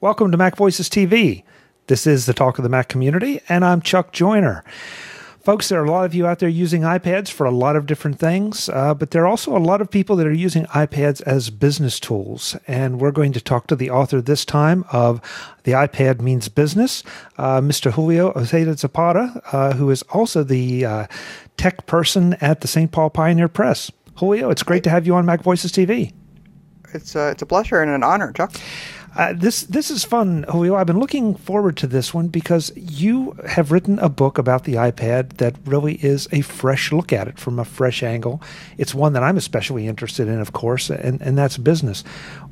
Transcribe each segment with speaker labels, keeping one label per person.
Speaker 1: Welcome to MacVoices TV. This is the Talk of the Mac community, and I'm Chuck Joyner. Folks, there are a lot of you out there using iPads for a lot of different things, but there are also a lot of people that are using iPads as business tools, and we're going to talk to the author this time of The iPad Means Business, Mr. Julio Ojeda-Zapata, who is also the tech person at the St. Paul Pioneer Press. Julio, it's great to have you on MacVoices TV.
Speaker 2: It's a pleasure and an honor, Chuck.
Speaker 1: This is fun, Julio. I've been looking forward to this one because you have written a book about the iPad that really is a fresh look at it from a fresh angle. It's one that I'm especially interested in, of course, and that's business.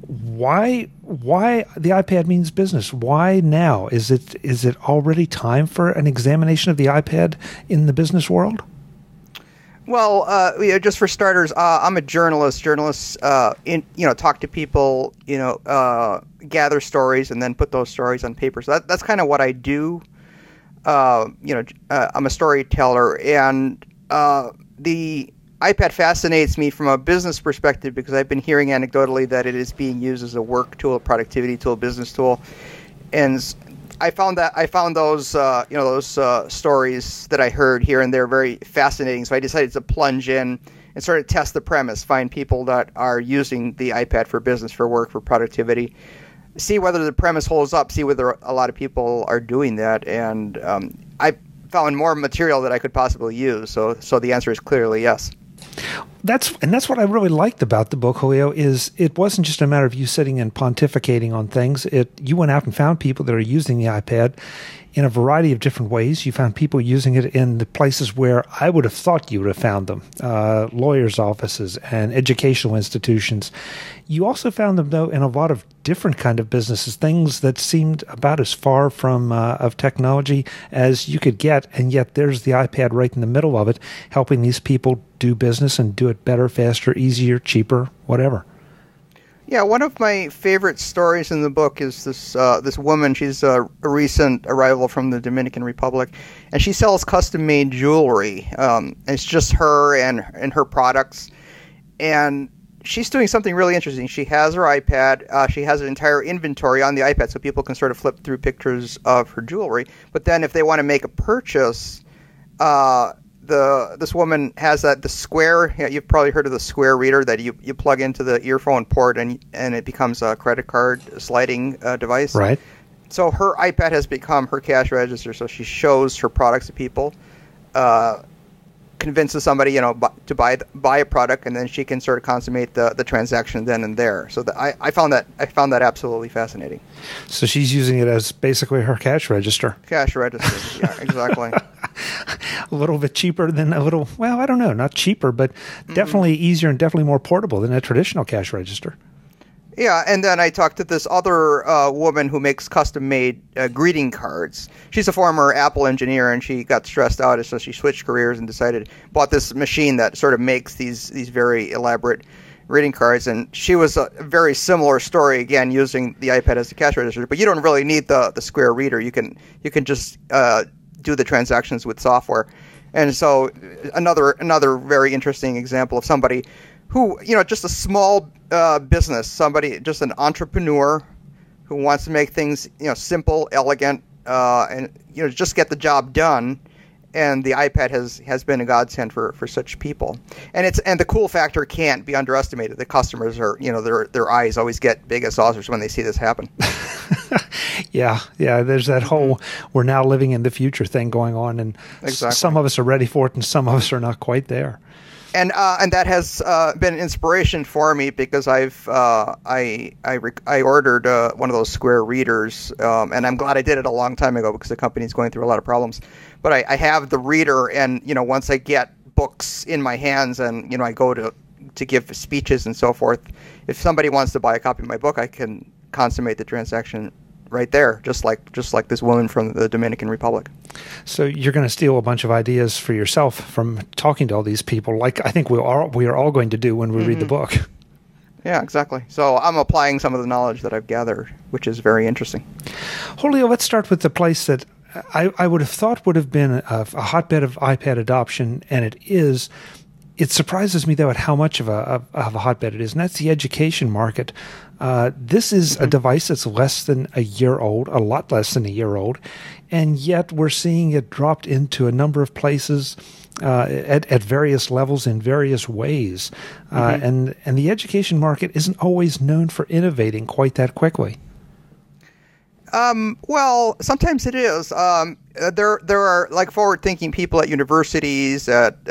Speaker 1: Why the iPad means business? Why now? Is it already time for an examination of the iPad in the business world?
Speaker 2: Well, just for starters, I'm a journalist. Journalists, talk to people, gather stories, and then put those stories on paper. So that's kind of what I do. I'm a storyteller, and the iPad fascinates me from a business perspective because I've been hearing anecdotally that it is being used as a work tool, a productivity tool, business tool, and I found those stories that I heard here and there very fascinating. So I decided to plunge in and sort of test the premise, find people that are using the iPad for business, for work, for productivity, see whether the premise holds up, see whether a lot of people are doing that. And I found more material that I could possibly use. So the answer is clearly yes.
Speaker 1: That's what I really liked about the book, Julio, is it wasn't just a matter of you sitting and pontificating on things. You went out and found people that are using the iPad in a variety of different ways. You found people using it in the places where I would have thought you would have found them, lawyers' offices and educational institutions. You also found them, though, in a lot of different kind of businesses, things that seemed about as far from of technology as you could get, and yet there's the iPad right in the middle of it, helping these people do business and do it better, faster, easier, cheaper, whatever.
Speaker 2: Yeah, one of my favorite stories in the book is this woman. She's a recent arrival from the Dominican Republic, and she sells custom-made jewelry. It's just her and her products, and she's doing something really interesting. She has her iPad. She has an entire inventory on the iPad, so people can sort of flip through pictures of her jewelry. But then, if they want to make a purchase, this woman has the Square. You've probably heard of the Square reader that you plug into the earphone port and it becomes a credit card sliding device.
Speaker 1: Right.
Speaker 2: So her iPad has become her cash register. So she shows her products to people, convinces somebody to buy a product, and then she can sort of consummate the transaction then and there. So I found that absolutely fascinating.
Speaker 1: So she's using it as basically her cash register.
Speaker 2: Cash register, yeah, exactly.
Speaker 1: A little bit cheaper than I don't know, not cheaper, but definitely easier and definitely more portable than a traditional cash register.
Speaker 2: Yeah, and then I talked to this other woman who makes custom-made greeting cards. She's a former Apple engineer, and she got stressed out, so she switched careers and bought this machine that sort of makes these very elaborate greeting cards. And she was a very similar story, again, using the iPad as a cash register. But you don't really need the Square reader. You can just do the transactions with software. And so another very interesting example of somebody who, just a small business, somebody, just an entrepreneur who wants to make things, simple, elegant, and, just get the job done. And the iPad has been a godsend for such people. And the cool factor can't be underestimated. The customers are, their eyes always get big as saucers when they see this happen.
Speaker 1: Yeah. There's that whole we're now living in the future thing going on, and
Speaker 2: exactly. Some
Speaker 1: of us are ready for it, and some of us are not quite there.
Speaker 2: And that has been inspiration for me because I ordered one of those Square readers, and I'm glad I did it a long time ago because the company's going through a lot of problems. But I have the reader, and once I get books in my hands, and I go to give speeches and so forth, if somebody wants to buy a copy of my book, I can consummate the transaction right there, just like this woman from the Dominican Republic.
Speaker 1: So you're going to steal a bunch of ideas for yourself from talking to all these people, like I think we are all going to do when we read the book.
Speaker 2: Yeah, exactly. So I'm applying some of the knowledge that I've gathered, which is very interesting.
Speaker 1: Julio, let's start with the place that I would have thought would have been a hotbed of iPad adoption, and it is It surprises me, though, at how much of a hotbed it is, and that's the education market. This is a device that's less than a year old, a lot less than a year old, and yet we're seeing it dropped into a number of places at various levels in various ways. And the education market isn't always known for innovating quite that quickly.
Speaker 2: Well, sometimes it is. There are like forward-thinking people at universities, at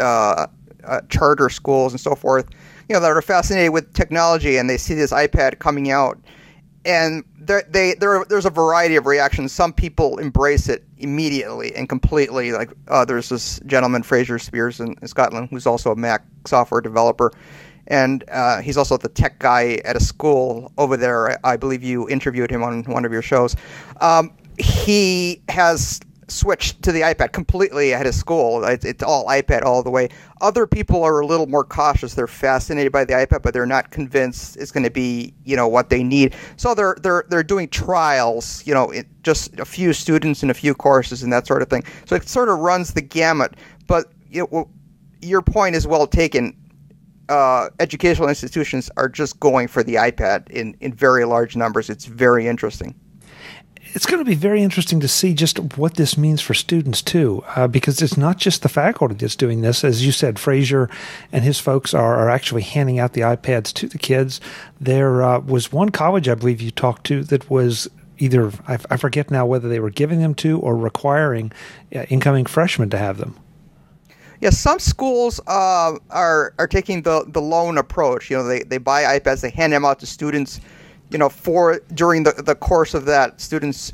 Speaker 2: charter schools, and so forth, that are fascinated with technology, and they see this iPad coming out, and there's a variety of reactions. Some people embrace it immediately and completely. Like there's this gentleman, Fraser Spears, in Scotland, who's also a Mac software developer. And he's also the tech guy at a school over there. I believe you interviewed him on one of your shows. He has switched to the iPad completely at his school. It's all iPad all the way. Other people are a little more cautious. They're fascinated by the iPad, but they're not convinced it's going to be, what they need. So they're doing trials, just a few students and a few courses and that sort of thing. So it sort of runs the gamut. But your point is well taken. Educational institutions are just going for the iPad in very large numbers. It's very interesting.
Speaker 1: It's going to be very interesting to see just what this means for students, too, because it's not just the faculty that's doing this. As you said, Fraser and his folks are actually handing out the iPads to the kids. There was one college, I believe, you talked to that was either, I forget now whether they were giving them to or requiring incoming freshmen to have them.
Speaker 2: Yeah, some schools are taking the loan approach. They buy iPads, they hand them out to students, for during the course of that student's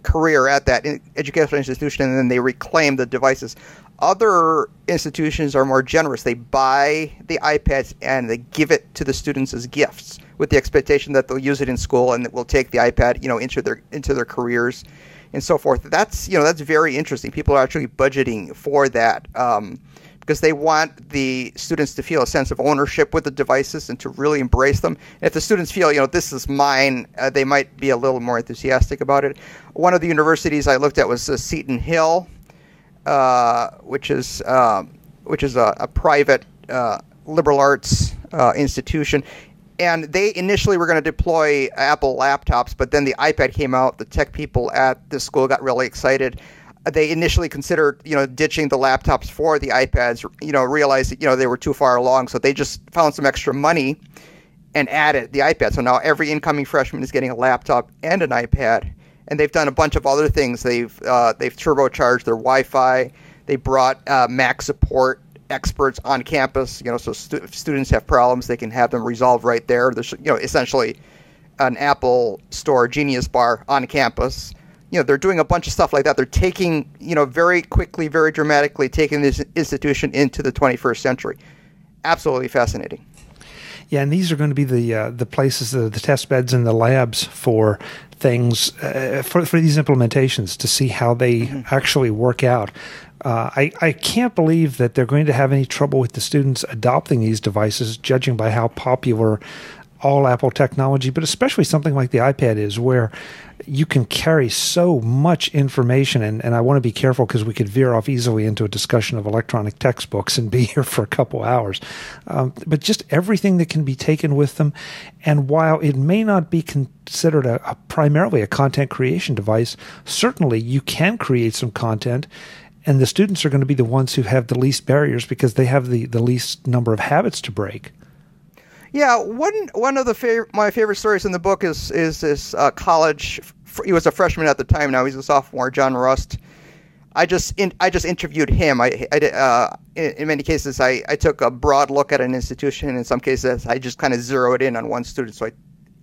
Speaker 2: career at that educational institution, and then they reclaim the devices. Other institutions are more generous. They buy the iPads and they give it to the students as gifts, with the expectation that they'll use it in school and that will take the iPad, into their careers and so forth. That's very interesting. People are actually budgeting for that because they want the students to feel a sense of ownership with the devices and to really embrace them. If the students feel, this is mine, they might be a little more enthusiastic about it. One of the universities I looked at was Seton Hill, which is a private liberal arts institution. And they initially were going to deploy Apple laptops, but then the iPad came out. The tech people at the school got really excited. They initially considered, ditching the laptops for the iPads, realized that, they were too far along. So they just found some extra money and added the iPad. So now every incoming freshman is getting a laptop and an iPad. And they've done a bunch of other things. They've turbocharged their Wi-Fi. They brought Mac support experts on campus, so if students have problems, they can have them resolved right there. There's, essentially an Apple Store Genius Bar on campus. They're doing a bunch of stuff like that. They're taking, very quickly, very dramatically taking this institution into the 21st century. Absolutely fascinating.
Speaker 1: Yeah, and these are going to be the places, the test beds and the labs for things, for these implementations to see how they actually work out. I can't believe that they're going to have any trouble with the students adopting these devices, judging by how popular all Apple technology, but especially something like the iPad is, where you can carry so much information. And I want to be careful because we could veer off easily into a discussion of electronic textbooks and be here for a couple hours. But just everything that can be taken with them. And while it may not be considered primarily a content creation device, certainly you can create some content. And the students are going to be the ones who have the least barriers because they have the least number of habits to break.
Speaker 2: Yeah, one of my favorite stories in the book is this college. He was a freshman at the time. Now he's a sophomore. John Rust. I just interviewed him. In many cases, I took a broad look at an institution. In some cases, I just kind of zeroed in on one student. So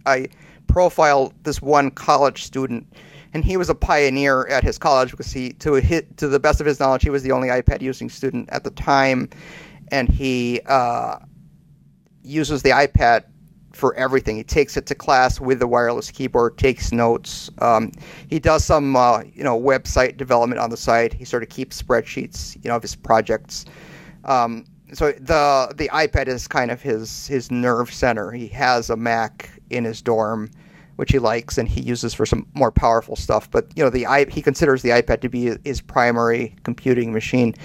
Speaker 2: I profiled this one college student. And he was a pioneer at his college because to the best of his knowledge, he was the only iPad using student at the time, and he uses the iPad for everything. He takes it to class with the wireless keyboard, takes notes. He does some website development on the side. He sort of keeps spreadsheets, of his projects. So the iPad is kind of his nerve center. He has a Mac in his dorm, which he likes and he uses for some more powerful stuff. But he considers the iPad to be his primary computing machine.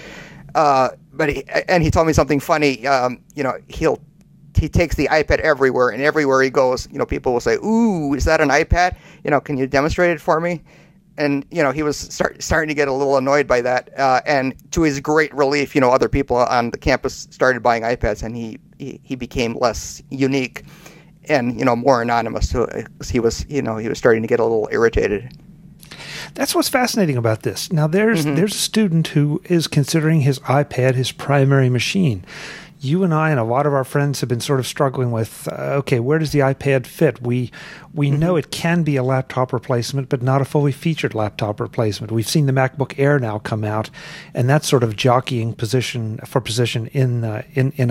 Speaker 2: he told me something funny. He takes the iPad everywhere, and everywhere he goes, people will say, "Ooh, is that an iPad? Can you demonstrate it for me?" And he was starting to get a little annoyed by that. And to his great relief, other people on the campus started buying iPads, and he became less unique and more anonymous. So he was starting to get a little irritated.
Speaker 1: That's what's fascinating about this. Now, there's a student who is considering his iPad his primary machine. You and I and a lot of our friends have been sort of struggling with, okay, where does the iPad fit? We know it can be a laptop replacement, but not a fully featured laptop replacement. We've seen the MacBook Air now come out, and that's sort of jockeying position in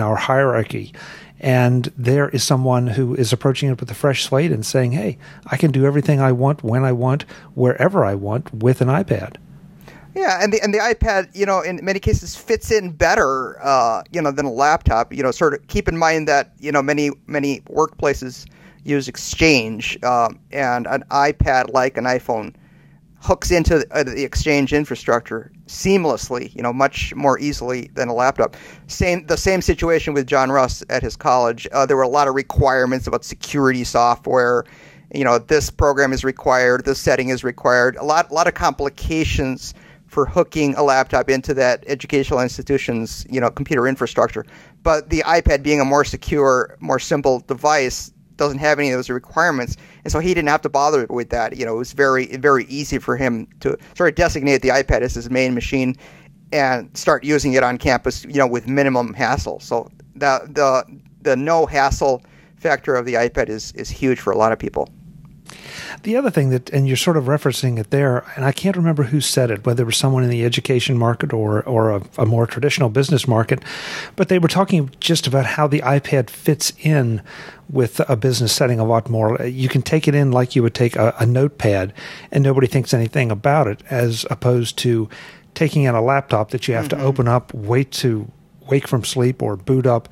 Speaker 1: our hierarchy. And there is someone who is approaching it with a fresh slate and saying, hey, I can do everything I want, when I want, wherever I want with an iPad.
Speaker 2: Yeah, and the iPad, in many cases fits in better, than a laptop. Sort of keep in mind that, many workplaces use Exchange, and an iPad, like an iPhone, hooks into the Exchange infrastructure seamlessly, much more easily than a laptop. The same situation with John Russ at his college. There were a lot of requirements about security software. This program is required, this setting is required. A lot of complications for hooking a laptop into that educational institution's, computer infrastructure. But the iPad, being a more secure, more simple device, doesn't have any of those requirements, and so he didn't have to bother with that. It was very, very easy for him to sort of designate the iPad as his main machine and start using it on campus, with minimum hassle. So the no hassle factor of the iPad is huge for a lot of people.
Speaker 1: The other thing and you're sort of referencing it there, and I can't remember who said it, whether it was someone in the education market or a more traditional business market, but they were talking just about how the iPad fits in with a business setting a lot more. You can take it in like you would take a notepad, and nobody thinks anything about it, as opposed to taking in a laptop that you have to open up, wait to wake from sleep or boot up,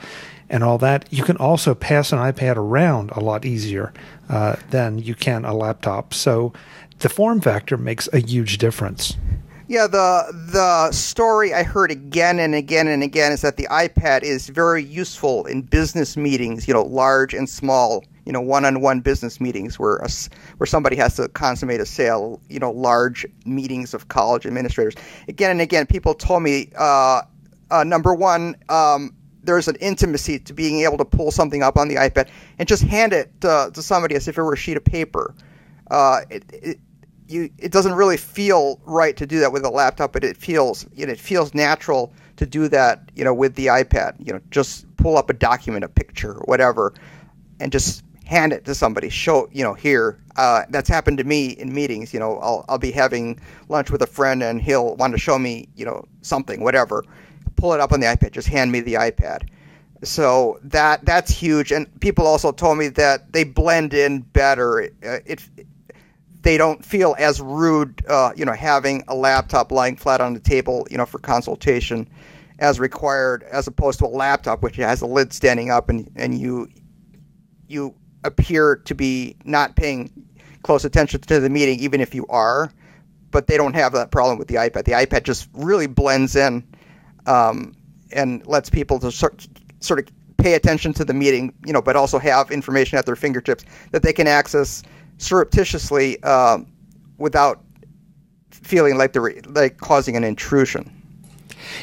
Speaker 1: and all that. You can also pass an iPad around a lot easier than you can a laptop. So the form factor makes a huge difference.
Speaker 2: Yeah, the story I heard again and again and again is that the iPad is very useful in business meetings, large and small, one-on-one business meetings where somebody has to consummate a sale, large meetings of college administrators. Again and again, people told me, number one, there's an intimacy to being able to pull something up on the iPad and just hand it to somebody as if it were a sheet of paper. It doesn't really feel right to do that with a laptop, but it feels natural to do that, with the iPad. Just pull up a document, a picture, whatever, and just hand it to somebody. Show, here. That's happened to me in meetings. I'll be having lunch with a friend and he'll want to show me, something, whatever. Pull it up on the iPad, just hand me the iPad. So that's huge. And people also told me that they blend in better. They don't feel as rude, having a laptop lying flat on the table, for consultation as required, as opposed to a laptop which has a lid standing up and you appear to be not paying close attention to the meeting, even if you are. But they don't have that problem with the iPad. The iPad just really blends in. And lets people to sort of pay attention to the meeting, but also have information at their fingertips that they can access surreptitiously without feeling like they're causing an intrusion.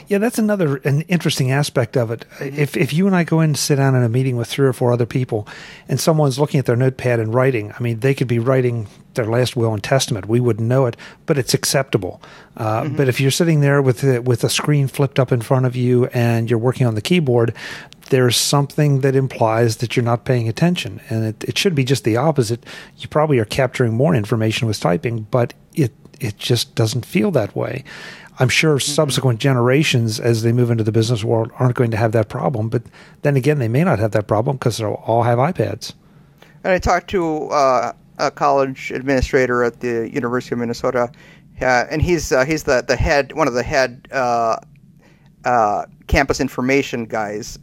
Speaker 1: Yeah, that's an interesting aspect of it. If you and I go in and sit down in a meeting with 3 or 4 other people and someone's looking at their notepad and writing, they could be writing their last will and testament. We wouldn't know it, but it's acceptable. But if you're sitting there with a screen flipped up in front of you and you're working on the keyboard, there's something that implies that you're not paying attention. And it should be just the opposite. You probably are capturing more information with typing, but it just doesn't feel that way. I'm sure subsequent generations, as they move into the business world, aren't going to have that problem. But then again, they may not have that problem because they'll all have iPads. And
Speaker 2: I talked to a college administrator at the University of Minnesota, and he's the head, one of the head campus information guys.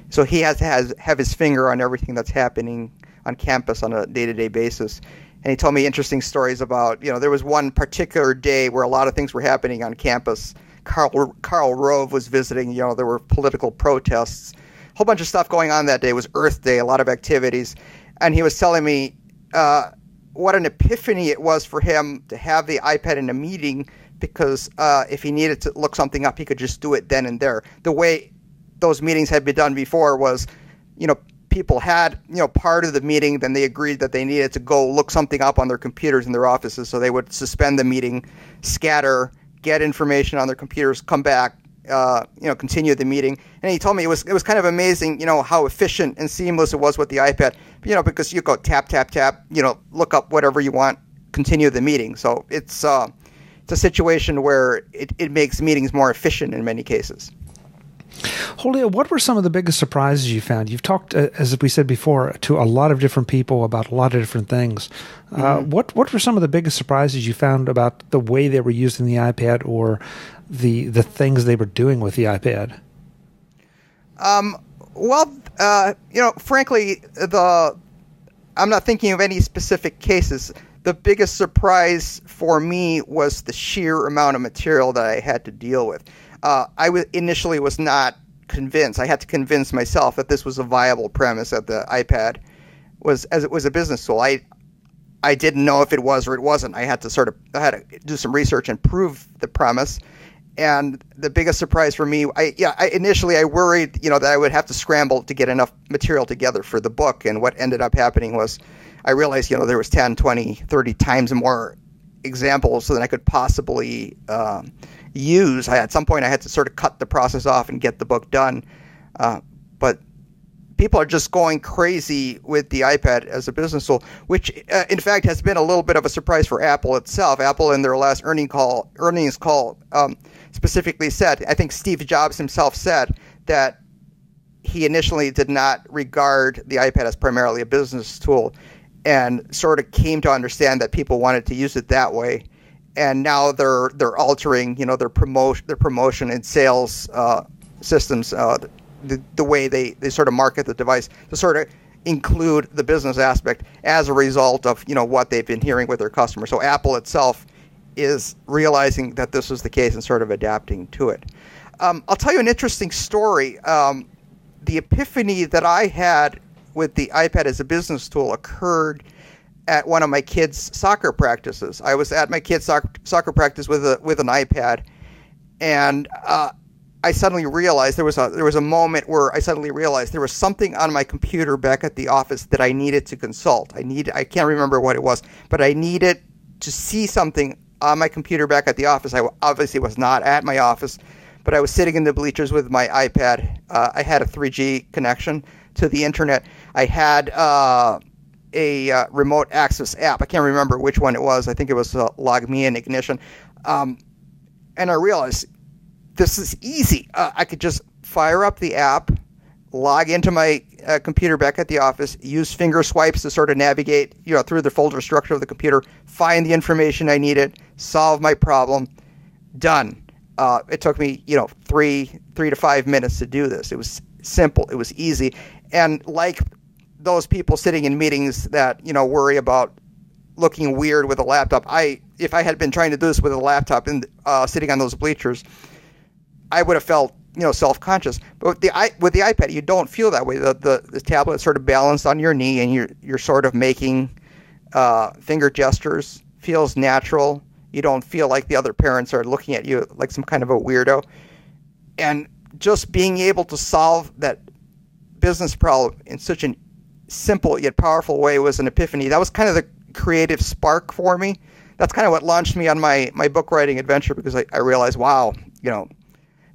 Speaker 2: So he has to have his finger on everything that's happening on campus on a day-to-day basis. And he told me interesting stories about, there was one particular day where a lot of things were happening on campus Karl Rove was visiting. There were political protests, a whole bunch of stuff going on that day. It was Earth Day, a lot of activities, and he was telling me what an epiphany it was for him to have the iPad in a meeting, because if he needed to look something up, he could just do it then and there. The way those meetings had been done before was, people had, part of the meeting, then they agreed that they needed to go look something up on their computers in their offices, so they would suspend the meeting, scatter, get information on their computers, come back, continue the meeting. And he told me it was kind of amazing, how efficient and seamless it was with the iPad, because you go tap, tap, tap, look up whatever you want, continue the meeting. So it's a situation where it makes meetings more efficient in many cases.
Speaker 1: Julio, what were some of the biggest surprises you found? You've talked, as we said before, to a lot of different people about a lot of different things. What were some of the biggest surprises you found about the way they were using the iPad, or the things they were doing with the iPad?
Speaker 2: Frankly, I'm not thinking of any specific cases. The biggest surprise for me was the sheer amount of material that I had to deal with. I initially was not convinced. I had to convince myself that this was a viable premise, that the iPad was a business tool. I didn't know if it was or it wasn't. I had to do some research and prove the premise. And the biggest surprise for me, initially I worried, that I would have to scramble to get enough material together for the book. And what ended up happening was I realized, there was 10, 20, 30 times more examples than I could possibly use. At some point I had to sort of cut the process off and get the book done. But people are just going crazy with the iPad as a business tool, which in fact has been a little bit of a surprise for Apple itself. Apple in their last earnings call specifically said, I think Steve Jobs himself said that he initially did not regard the iPad as primarily a business tool, and sort of came to understand that people wanted to use it that way. And now they're altering, their promotion and sales systems, the way they sort of market the device to sort of include the business aspect as a result of, what they've been hearing with their customers. So Apple itself is realizing that this is the case and sort of adapting to it. I'll tell you an interesting story. The epiphany that I had with the iPad as a business tool occurred at one of my kids' soccer practices. I was at my kids' soccer practice with an iPad, and I suddenly realized there was a moment where I suddenly realized there was something on my computer back at the office that I needed to consult. I can't remember what it was, but I needed to see something on my computer back at the office. I obviously was not at my office, but I was sitting in the bleachers with my iPad. I had a 3G connection to the internet. I had a remote access app. I can't remember which one it was. I think it was Log Me in Ignition. And I realized this is easy. I could just fire up the app, log into my computer back at the office, use finger swipes to sort of navigate, through the folder structure of the computer, find the information I needed, solve my problem. Done. It took me, 3 to 5 minutes to do this. It was simple. It was easy. And like those people sitting in meetings that, worry about looking weird with a laptop, if I had been trying to do this with a laptop and sitting on those bleachers, I would have felt, self-conscious. But with the iPad, you don't feel that way. The tablet is sort of balanced on your knee, and you're sort of making finger gestures. Feels natural. You don't feel like the other parents are looking at you like some kind of a weirdo. And just being able to solve that business problem in such a simple yet powerful way was an epiphany. That was kind of the creative spark for me. That's kind of what launched me on my book writing adventure, because I realized, wow, the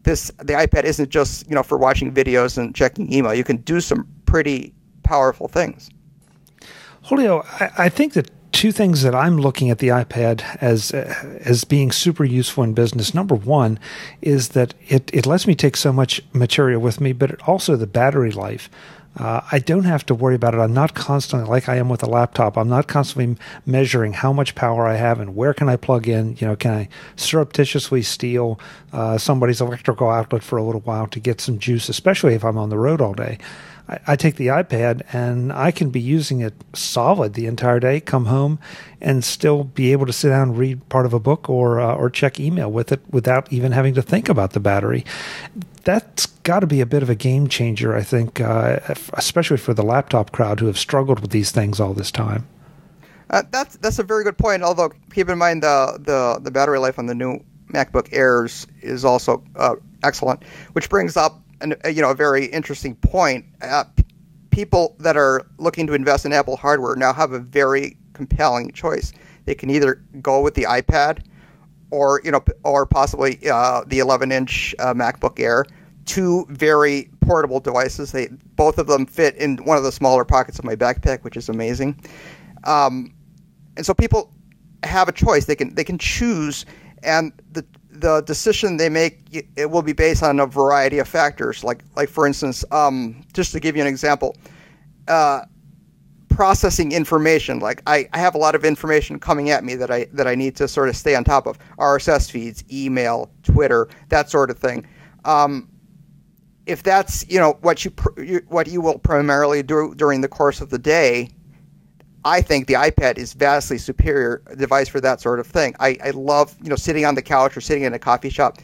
Speaker 2: iPad isn't just, for watching videos and checking email. You can do some pretty powerful things.
Speaker 1: Julio, I think that two things that I'm looking at the iPad as being super useful in business. Number one is that it lets me take so much material with me, but also the battery life. I don't have to worry about it. I'm not constantly, like I am with a laptop, I'm not constantly measuring how much power I have and where can I plug in. Can I surreptitiously steal somebody's electrical outlet for a little while to get some juice, especially if I'm on the road all day. I take the iPad and I can be using it solid the entire day, come home, and still be able to sit down and read part of a book or check email with it without even having to think about the battery. That's got to be a bit of a game changer, I think, especially for the laptop crowd who have struggled with these things all this time.
Speaker 2: That's a very good point. Although keep in mind the battery life on the new MacBook Airs is also excellent, which brings up a very interesting point. People that are looking to invest in Apple hardware now have a very compelling choice. They can either go with the iPad or possibly the 11-inch MacBook Air, two very portable devices. Both of them fit in one of the smaller pockets of my backpack, which is amazing. And so people have a choice. They can choose, and the decision they make, it will be based on a variety of factors. Like for instance, just to give you an example, processing information. Like I have a lot of information coming at me that I need to sort of stay on top of. RSS feeds, email, Twitter, that sort of thing. If that's what you will primarily do during the course of the day, I think the iPad is vastly superior device for that sort of thing. I love sitting on the couch or sitting in a coffee shop,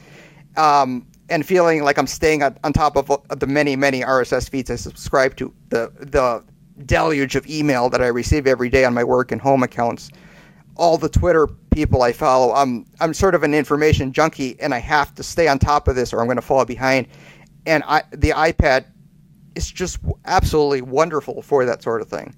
Speaker 2: and feeling like I'm staying on top of the many RSS feeds I subscribe to, the deluge of email that I receive every day on my work and home accounts, all the Twitter people I follow. I'm sort of an information junkie, and I have to stay on top of this or I'm going to fall behind. And the iPad is just absolutely wonderful for that sort of thing.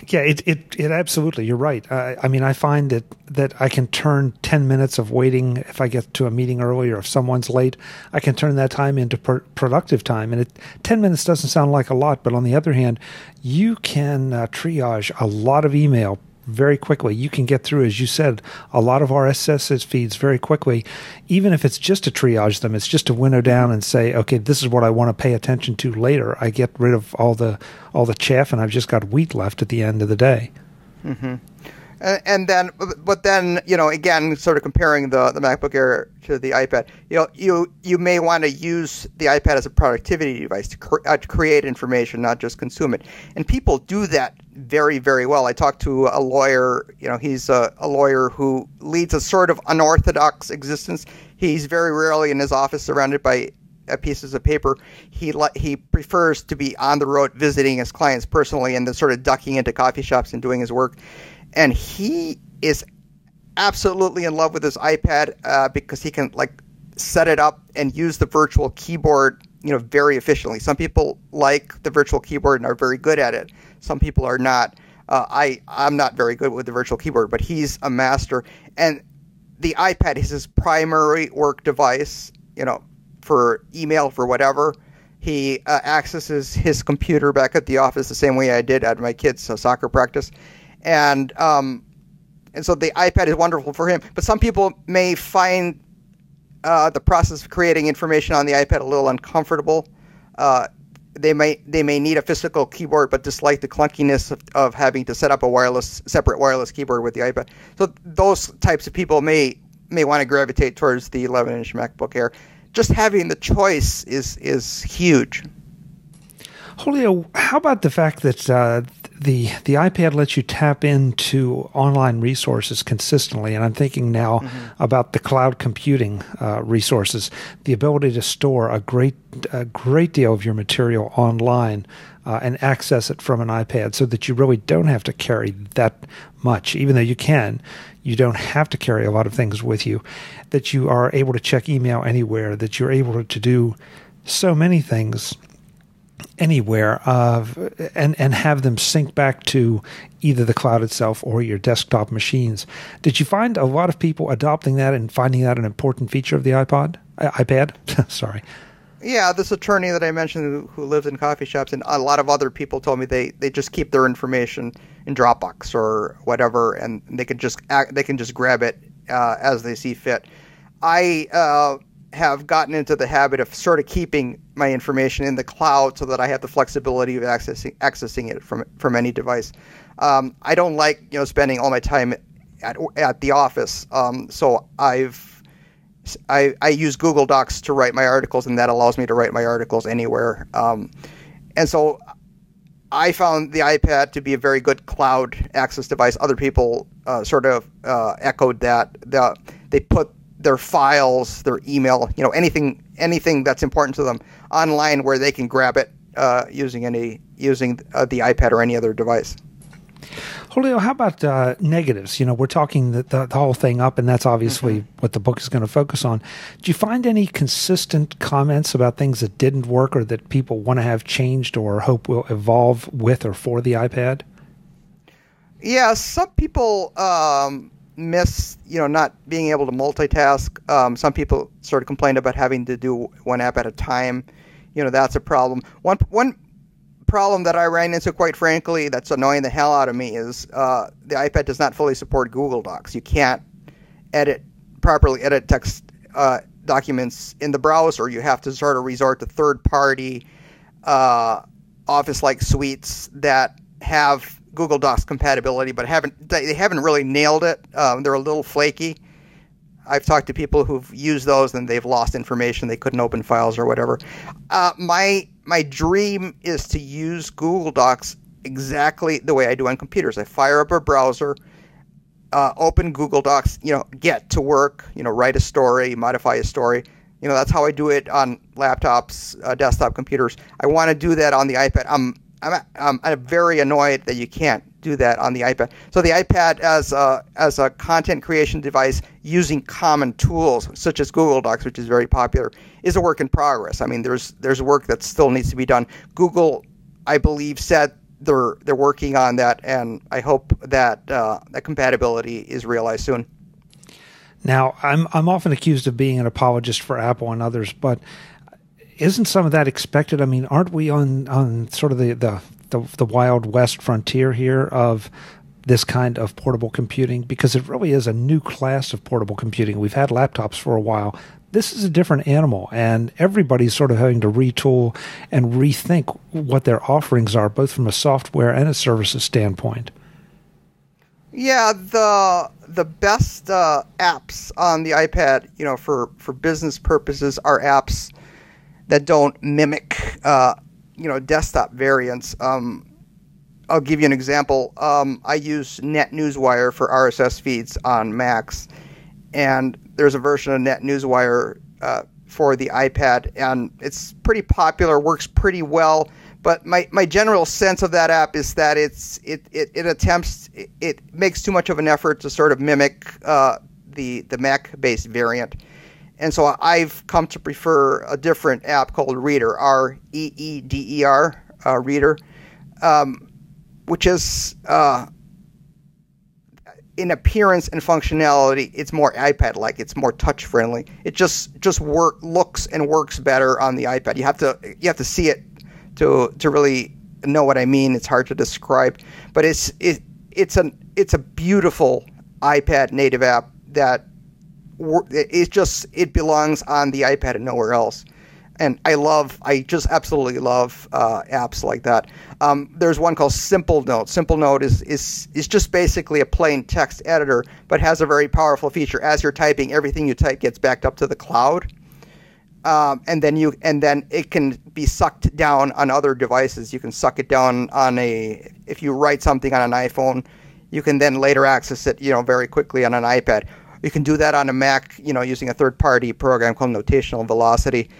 Speaker 1: Yeah, it absolutely. You're right. I mean, I find that I can turn 10 minutes of waiting if I get to a meeting early or if someone's late. I can turn that time into productive time. And 10 minutes doesn't sound like a lot, but on the other hand, you can triage a lot of email very quickly. You can get through, as you said, a lot of RSS feeds very quickly. Even if it's just to triage them, it's just to winnow down and say, okay, this is what I want to pay attention to later. I get rid of all the chaff, and I've just got wheat left at the end of the day.
Speaker 2: Mm-hmm. And then, but then, again, sort of comparing the MacBook Air to the iPad, you may want to use the iPad as a productivity device to create information, not just consume it. And people do that very, very well. I talked to a lawyer. He's a lawyer who leads a sort of unorthodox existence. He's very rarely in his office surrounded by pieces of paper. He prefers to be on the road visiting his clients personally and then sort of ducking into coffee shops and doing his work. And he is absolutely in love with his iPad because he can set it up and use the virtual keyboard, very efficiently. Some people like the virtual keyboard and are very good at it. Some people are not. I'm not very good with the virtual keyboard, but he's a master. And the iPad is his primary work device, for email, for whatever. He accesses his computer back at the office the same way I did at my kids' soccer practice. And so the iPad is wonderful for him. But some people may find the process of creating information on the iPad a little uncomfortable. They may need a physical keyboard, but dislike the clunkiness of having to set up a separate wireless keyboard with the iPad. So those types of people may want to gravitate towards the 11-inch MacBook Air. Just having the choice is huge.
Speaker 1: Julio, how about the fact that the iPad lets you tap into online resources consistently? And I'm thinking now about the cloud computing resources, the ability to store a great deal of your material online and access it from an iPad so that you really don't have to carry that much. Even though you don't have to carry a lot of things with you, that you are able to check email anywhere, that you're able to do so many things anywhere and have them sync back to either the cloud itself or your desktop machines. Did you find a lot of people adopting that and finding that an important feature of the iPad? Sorry.
Speaker 2: Yeah, this attorney that I mentioned who lives in coffee shops, and a lot of other people told me they just keep their information in Dropbox or whatever, and they can just grab it as they see fit. I have gotten into the habit of sort of keeping my information in the cloud so that I have the flexibility of accessing it from any device. I don't like spending all my time at the office, so I use Google Docs to write my articles, and that allows me to write my articles anywhere. And so I found the iPad to be a very good cloud access device. Other people sort of echoed that. They put their files, their email, anything that's important to them online where they can grab it using the iPad or any other device.
Speaker 1: Julio, how about negatives? We're talking the whole thing up, and that's obviously what the book is going to focus on. Do you find any consistent comments about things that didn't work or that people want to have changed or hope will evolve with or for the iPad?
Speaker 2: Yeah, some people miss, not being able to multitask. Some people sort of complain about having to do one app at a time. That's a problem. One problem that I ran into, quite frankly, that's annoying the hell out of me is the iPad does not fully support Google Docs. You can't properly edit text documents in the browser. You have to sort of resort to third-party Office-like suites that have Google Docs compatibility, but they haven't really nailed it. They're a little flaky. I've talked to people who've used those and they've lost information. They couldn't open files or whatever. My dream is to use Google Docs exactly the way I do on computers. I fire up a browser, open Google Docs, get to work, write a story, modify a story. That's how I do it on laptops, desktop computers. I want to do that on the iPad. I'm very annoyed that you can't do that on the iPad. So the iPad as a content creation device using common tools such as Google Docs, which is very popular, is a work in progress. I mean, there's work that still needs to be done. Google, I believe, said they're working on that, and I hope that that compatibility is realized soon.
Speaker 1: Now, I'm often accused of being an apologist for Apple and others, but isn't some of that expected? I mean, aren't we on sort of the Wild West frontier here of this kind of portable computing? Because it really is a new class of portable computing. We've had laptops for a while. This is a different animal, and everybody's sort of having to retool and rethink what their offerings are, both from a software and a services standpoint.
Speaker 2: Yeah, the best apps on the iPad, for business purposes, are apps that don't mimic, desktop variants. I'll give you an example. I use NetNewsWire for RSS feeds on Macs, and there's a version of NetNewsWire for the iPad, and it's pretty popular, works pretty well. But my general sense of that app is that it makes too much of an effort to sort of mimic the Mac-based variant. And so I've come to prefer a different app called Reader, Reeder, Reader, which is, in appearance and functionality, it's more iPad-like. It's more touch-friendly. It just looks and works better on the iPad. You have to see it to really know what I mean. It's hard to describe, but it's a beautiful iPad native app that it belongs on the iPad and nowhere else. And I just absolutely love apps like that. There's one called Simple Note. Simple Note is just basically a plain text editor, but has a very powerful feature. As you're typing, everything you type gets backed up to the cloud, and then it can be sucked down on other devices. You can suck it down if you write something on an iPhone, you can then later access it, very quickly on an iPad. You can do that on a Mac, using a third-party program called Notational Velocity.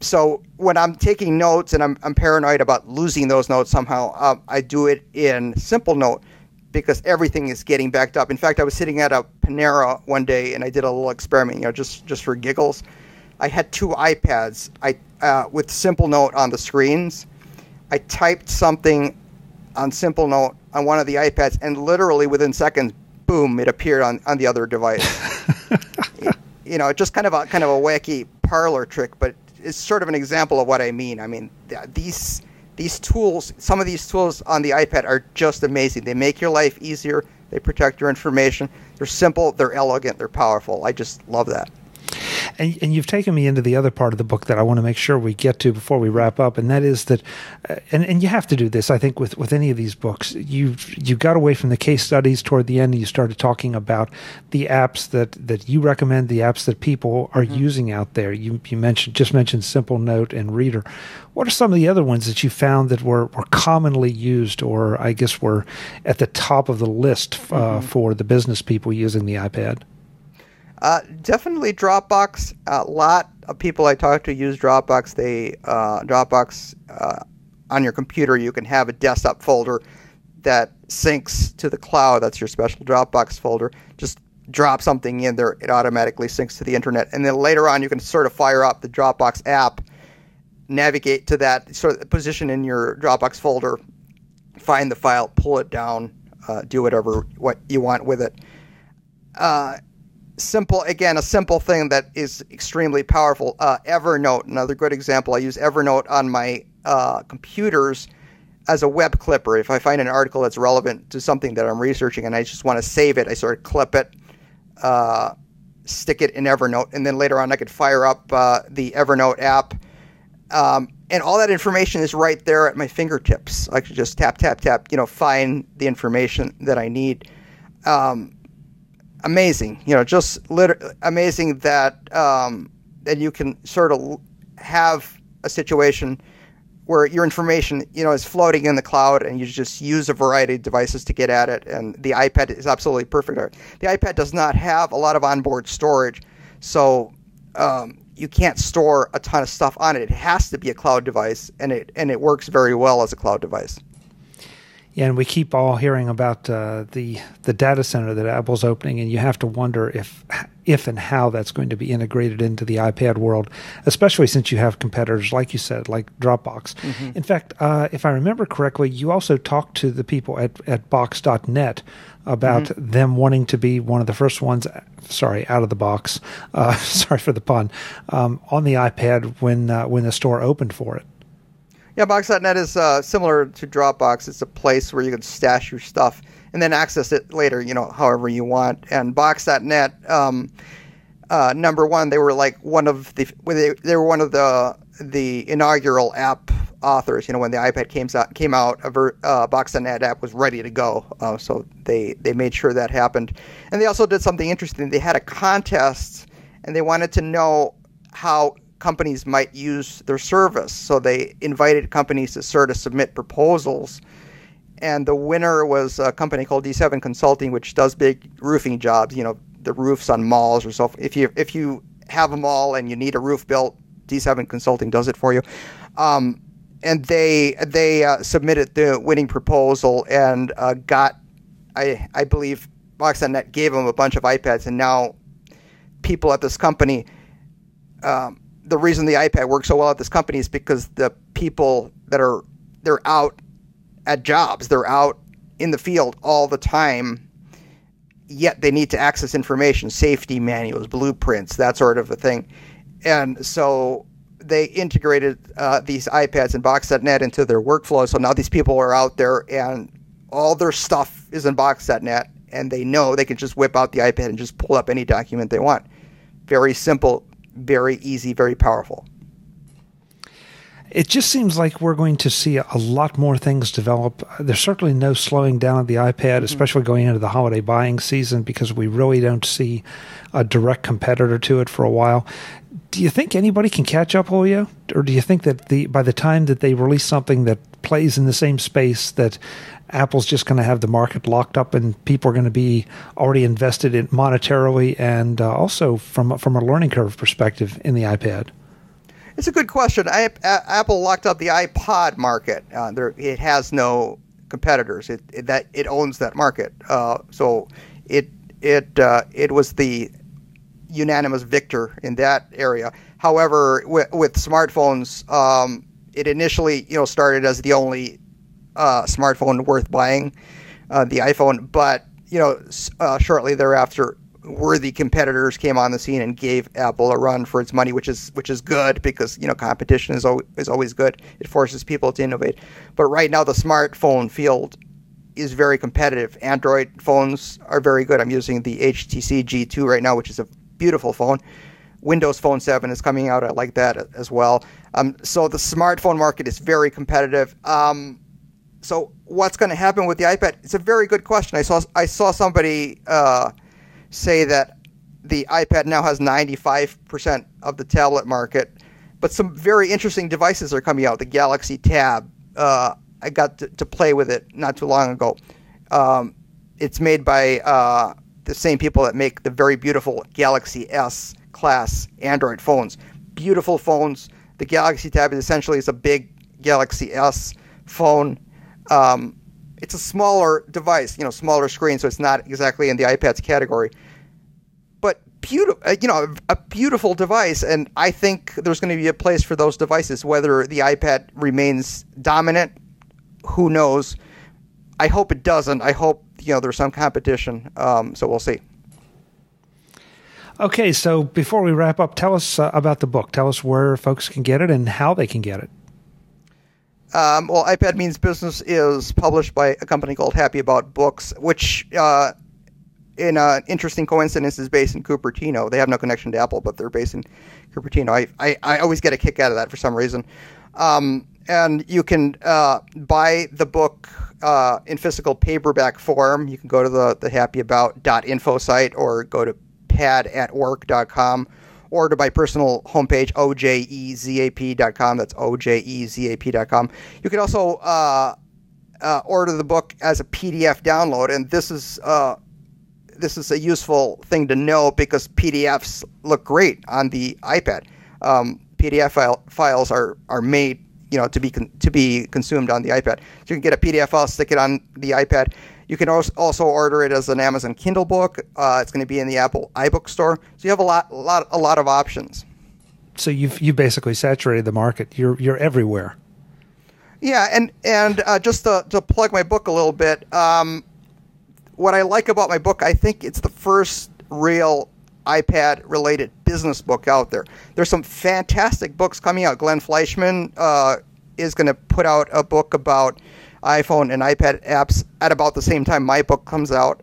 Speaker 2: So when I'm taking notes and I'm paranoid about losing those notes somehow, I do it in Simple Note because everything is getting backed up. In fact, I was sitting at a Panera one day and I did a little experiment, just for giggles. I had two iPads with Simple Note on the screens. I typed something on Simple Note on one of the iPads, and literally within seconds, boom, it appeared on the other device. Just kind of a wacky parlor trick, but it's sort of an example of what I mean. I mean, these tools, some of these tools on the iPad are just amazing. They make your life easier. They protect your information. They're simple. They're elegant. They're powerful. I just love that.
Speaker 1: And you've taken me into the other part of the book that I want to make sure we get to before we wrap up, and that is that, and you have to do this, I think, with any of these books. You got away from the case studies toward the end, and you started talking about the apps that you recommend, the apps that people are using out there. You mentioned Simple Note and Reader. What are some of the other ones that you found that were commonly used, or I guess were at the top of the list for the business people using the iPad?
Speaker 2: Definitely Dropbox. A lot of people I talk to use Dropbox. Dropbox on your computer, you can have a desktop folder that syncs to the cloud. That's your special Dropbox folder. Just drop something in there, it automatically syncs to the internet. And then later on, you can sort of fire up the Dropbox app, navigate to that sort of position in your Dropbox folder, find the file, pull it down, do what you want with it. A simple thing that is extremely powerful. Evernote, another good example. I use Evernote on my computers as a web clipper. If I find an article that's relevant to something that I'm researching and I just want to save it, I sort of clip it, stick it in Evernote, and then later on I could fire up the Evernote app. And all that information is right there at my fingertips. I could just tap, find the information that I need. Amazing, just amazing that that you can sort of have a situation where your information, is floating in the cloud, and you just use a variety of devices to get at it. And the iPad is absolutely perfect. The iPad does not have a lot of onboard storage, so you can't store a ton of stuff on it. It has to be a cloud device, and it works very well as a cloud device.
Speaker 1: Yeah, and we keep all hearing about the data center that Apple's opening, and you have to wonder if and how that's going to be integrated into the iPad world, especially since you have competitors, like you said, like Dropbox. Mm-hmm. In fact, if I remember correctly, you also talked to the people at Box.net about them wanting to be one of the first ones, out of the box, sorry for the pun, on the iPad when the store opened for it.
Speaker 2: Yeah, Box.net is similar to Dropbox. It's a place where you can stash your stuff and then access it later, however you want. And Box.net, number one, they were like one of the inaugural app authors. When the iPad came out, a Box.net app was ready to go. So they made sure that happened. And they also did something interesting. They had a contest, and they wanted to know how companies might use their service. So they invited companies to sort of submit proposals. And the winner was a company called D7 Consulting, which does big roofing jobs, the roofs on malls or so. If you have a mall and you need a roof built, D7 Consulting does it for you. And they submitted the winning proposal and got, I believe, Box.net gave them a bunch of iPads. And now people at this company, the reason the iPad works so well at this company is because the people they're out at jobs, they're out in the field all the time, yet they need to access information, safety manuals, blueprints, that sort of a thing. And so they integrated these iPads and Box.net into their workflow. So now these people are out there and all their stuff is in Box.net, and they know they can just whip out the iPad and just pull up any document they want. Very simple, very easy, very powerful.
Speaker 1: It just seems like we're going to see a lot more things develop. There's certainly no slowing down of the iPad, especially going into the holiday buying season, because we really don't see a direct competitor to it for a while. Do you think anybody can catch up, Julio? Or do you think that by the time that they release something that plays in the same space, that Apple's just going to have the market locked up and people are going to be already invested in monetarily and also from a learning curve perspective in the iPad?
Speaker 2: It's a good question. Apple locked up the iPod market. It has no competitors. It owns that market. So it was the unanimous victor in that area. However, with smartphones, it initially started as the only smartphone worth buying, the iPhone. But shortly thereafter, worthy competitors came on the scene and gave Apple a run for its money, which is good because competition is always good. It forces people to innovate. But right now the smartphone field is very competitive. Android phones are very good. I'm using the HTC G2 right now, which is a beautiful phone. Windows Phone 7 is coming out. I like that as well. So the smartphone market is very competitive. So what's going to happen with the iPad? It's a very good question. I saw somebody say that the iPad now has 95% of the tablet market, but some very interesting devices are coming out. The Galaxy Tab. I got to play with it not too long ago. It's made by the same people that make the very beautiful Galaxy S class Android phones. Beautiful phones. The Galaxy Tab is a big Galaxy S phone. It's a smaller device, smaller screen, so it's not exactly in the iPad's category. But a beautiful device, and I think there's going to be a place for those devices. Whether the iPad remains dominant, who knows? I hope it doesn't. I hope there's some competition. So we'll see.
Speaker 1: Okay, so before we wrap up, tell us about the book. Tell us where folks can get it and how they can get it.
Speaker 2: Well, iPad Means Business is published by a company called Happy About Books, which, in an interesting coincidence, is based in Cupertino. They have no connection to Apple, but they're based in Cupertino. I always get a kick out of that for some reason. And you can buy the book in physical paperback form. You can go to the happyabout.info site or go to padatwork.com or to my personal homepage, ojezap.com. That's ojezap.com. You can also order the book as a PDF download, and this is a useful thing to know because PDFs look great on the iPad. PDF files are made to be consumed on the iPad. So you can get a PDF file, stick it on the iPad. You can also order it as an Amazon Kindle book. It's going to be in the Apple iBook store. So you have a lot of options.
Speaker 1: So you've basically saturated the market. You're everywhere.
Speaker 2: Yeah, and just to plug my book a little bit, what I like about my book, I think it's the first real iPad-related business book out there. There's some fantastic books coming out. Glenn Fleischman is going to put out a book about iPhone and iPad apps at about the same time my book comes out.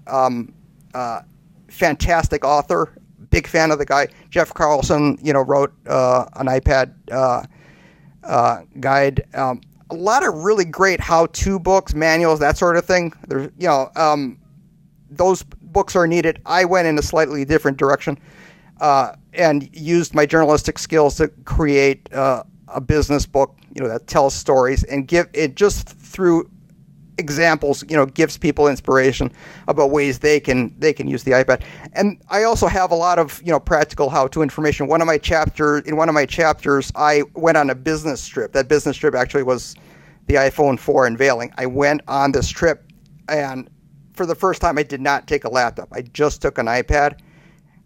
Speaker 2: Fantastic author, big fan of the guy. Jeff Carlson, wrote an iPad guide. A lot of really great how-to books, manuals, that sort of thing. There's, those books are needed. I went in a slightly different direction and used my journalistic skills to create a business book, that tells stories and give it just through examples, gives people inspiration about ways they can use the iPad. And I also have a lot of, practical how-to information. In one of my chapters, I went on a business trip. That business trip actually was the iPhone 4 unveiling. I went on this trip, and for the first time, I did not take a laptop. I just took an iPad.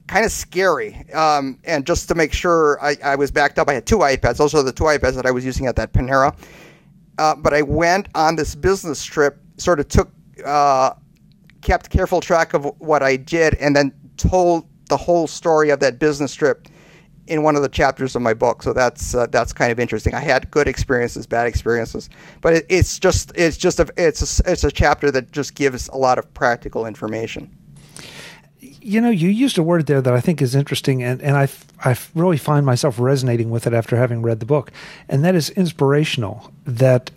Speaker 2: Kind of scary. And just to make sure I was backed up, I had two iPads. Those are the two iPads that I was using at that Panera. But I went on this business trip, sort of kept careful track of what I did, and then told the whole story of that business trip in one of the chapters of my book. So that's kind of interesting. I had good experiences, bad experiences, but it's a chapter that just gives a lot of practical information.
Speaker 1: You used a word there that I think is interesting, and I really find myself resonating with it after having read the book, and that is inspirational. That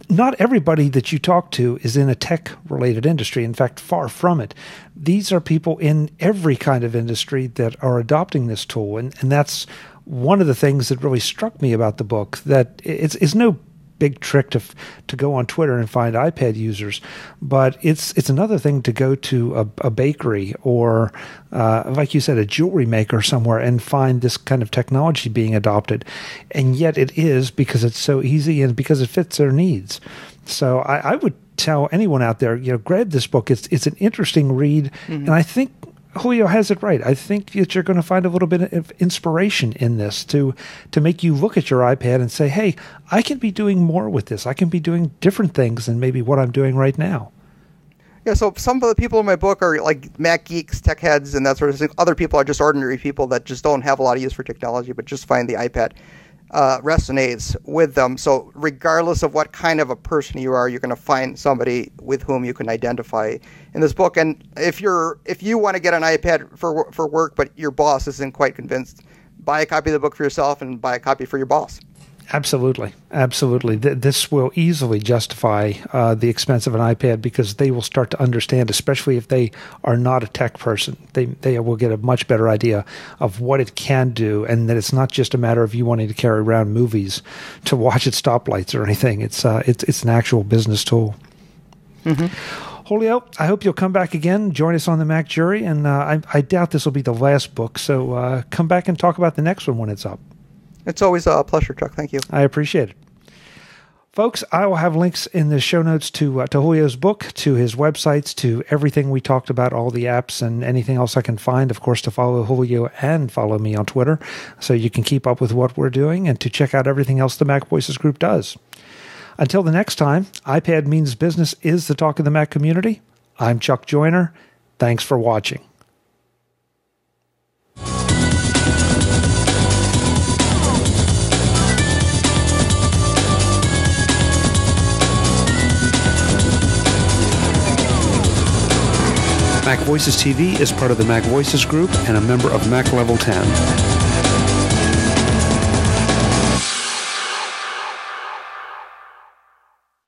Speaker 1: not everybody that you talk to is in a tech-related industry. In fact, far from it. These are people in every kind of industry that are adopting this tool, and that's one of the things that really struck me about the book, that it's no big trick to go on Twitter and find iPad users, but it's another thing to go to a bakery or, like you said, a jewelry maker somewhere and find this kind of technology being adopted. And yet it is, because it's so easy and because it fits their needs. So I would tell anyone out there, grab this book. It's an interesting read, and I think Julio has it right. I think that you're going to find a little bit of inspiration in this to make you look at your iPad and say, hey, I can be doing more with this. I can be doing different things than maybe what I'm doing right now.
Speaker 2: Yeah, so some of the people in my book are like Mac geeks, tech heads, and that sort of thing. Other people are just ordinary people that just don't have a lot of use for technology, but just find the iPad resonates with them. So regardless of what kind of a person you are, you're going to find somebody with whom you can identify in this book. And if you want to get an iPad for work, but your boss isn't quite convinced, buy a copy of the book for yourself and buy a copy for your boss.
Speaker 1: Absolutely. Absolutely. This will easily justify the expense of an iPad because they will start to understand, especially if they are not a tech person. They will get a much better idea of what it can do, and that it's not just a matter of you wanting to carry around movies to watch at stoplights or anything. It's an actual business tool. Mm-hmm. Julio, I hope you'll come back again, join us on the Mac Jury, and I doubt this will be the last book, so come back and talk about the next one when it's up.
Speaker 2: It's always a pleasure, Chuck. Thank you.
Speaker 1: I appreciate it. Folks, I will have links in the show notes to Julio's book, to his websites, to everything we talked about, all the apps and anything else I can find, of course, to follow Julio and follow me on Twitter so you can keep up with what we're doing and to check out everything else the MacVoices group does. Until the next time, iPad Means Business is the talk of the Mac community. I'm Chuck Joyner. Thanks for watching. MacVoices TV is part of the MacVoices group and a member of Mac Level 10.